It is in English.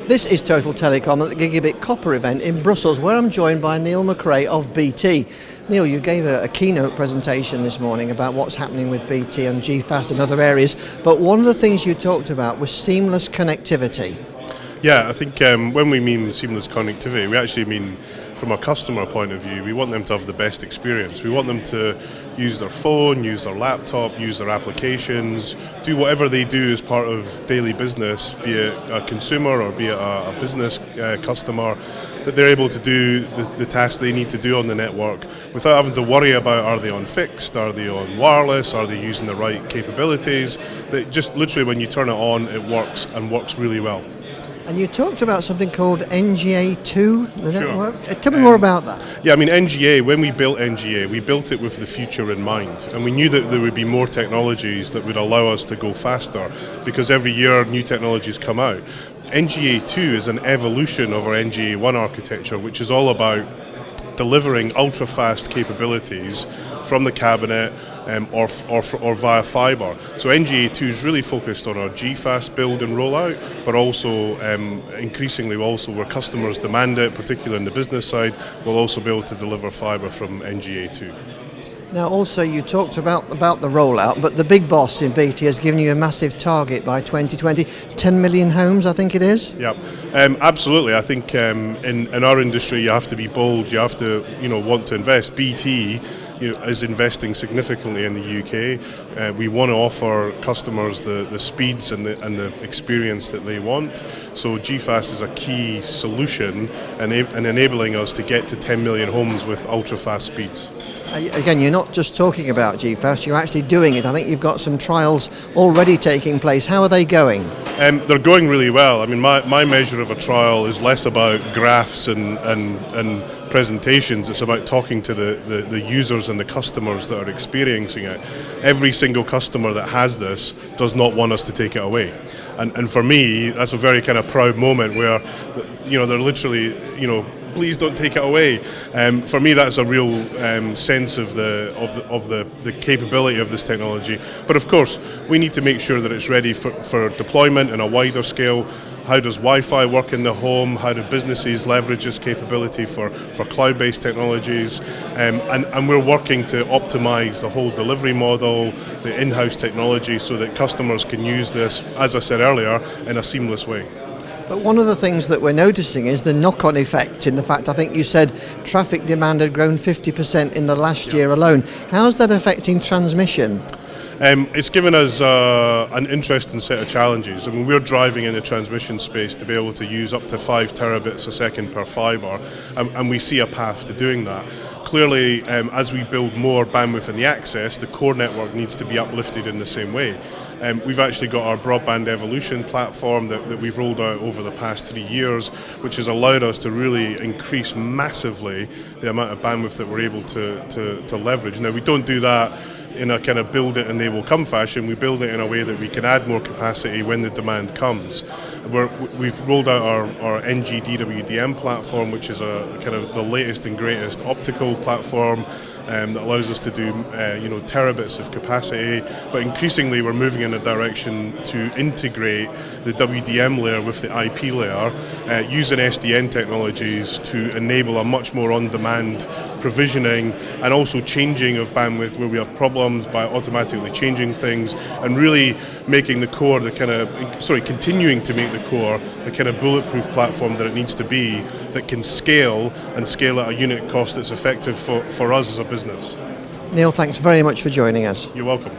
This is Total Telecom at the Gigabit Copper event in Brussels, where I'm joined by Neil McRae of BT. Neil, you gave a keynote presentation this morning about what's happening with BT and g.Fast and other areas, but one of the things you talked about was seamless connectivity. Yeah, I think when we mean seamless connectivity, we actually mean from a customer point of view, we want them to have the best experience. We want them to use their phone, use their laptop, use their applications, do whatever they do as part of daily business, be it a consumer or be it a business customer, that they're able to do the tasks they need to do on the network without having to worry about are they on fixed, are they on wireless, are they using the right capabilities. That just literally when you turn it on, it works and works really well. And you talked about something called NGA2, the Sure. network. Tell me more about that. Yeah, I mean, NGA, when we built NGA, we built it with the future in mind. And we knew that there would be more technologies that would allow us to go faster, because every year new technologies come out. NGA2 is an evolution of our NGA1 architecture, which is all about delivering ultra-fast capabilities from the cabinet or via fibre. So NGA2 is really focused on our g.Fast build and rollout, but also increasingly also where customers demand it, particularly on the business side, we'll also be able to deliver fibre from NGA2. Now also you talked about the rollout, but the big boss in BT has given you a massive target by 2020, 10 million homes I think it is? Yeah, absolutely. I think in our industry you have to be bold, you have to want to invest. BT is investing significantly in the UK. We want to offer customers the speeds and the experience that they want. So g.Fast is a key solution and enabling us to get to 10 million homes with ultra-fast speeds. Again, you're not just talking about g.Fast, you're actually doing it. I think you've got some trials already taking place. How are they going? They're going really well. I mean, my measure of a trial is less about graphs and presentations. It's about talking to the users and the customers that are experiencing it. Every single customer that has this does not want us to take it away. And for me, that's a very kind of proud moment where, they're literally, please don't take it away. For me, that's a real sense of the capability of this technology. But of course, we need to make sure that it's ready for deployment on a wider scale. How does Wi-Fi work in the home? How do businesses leverage this capability for cloud-based technologies? And we're working to optimize the whole delivery model, the in-house technology, so that customers can use this, as I said earlier, in a seamless way. But one of the things that we're noticing is the knock-on effect in the fact, I think you said traffic demand had grown 50% in the last year alone. How's that affecting transmission? It's given us an interesting set of challenges. I mean, we're driving in the transmission space to be able to use up to 5 terabits a second per fibre, and we see a path to doing that. Clearly, as we build more bandwidth in the access, the core network needs to be uplifted in the same way. We've actually got our broadband evolution platform that we've rolled out over the past 3 years, which has allowed us to really increase massively the amount of bandwidth that we're able to leverage. Now, we don't do that in a kind of build it and they will come fashion. We build it in a way that we can add more capacity when the demand comes. We've rolled out our NG-DWDM platform, which is a kind of the latest and greatest optical platform that allows us to do terabits of capacity. But increasingly we're moving in a direction to integrate the WDM layer with the IP layer, using SDN technologies to enable a much more on-demand provisioning and also changing of bandwidth where we have problems by automatically changing things and really making the core continuing to make the core the kind of bulletproof platform that it needs to be, that can scale and scale at a unit cost that's effective for us as a business. Neil, thanks very much for joining us. You're welcome.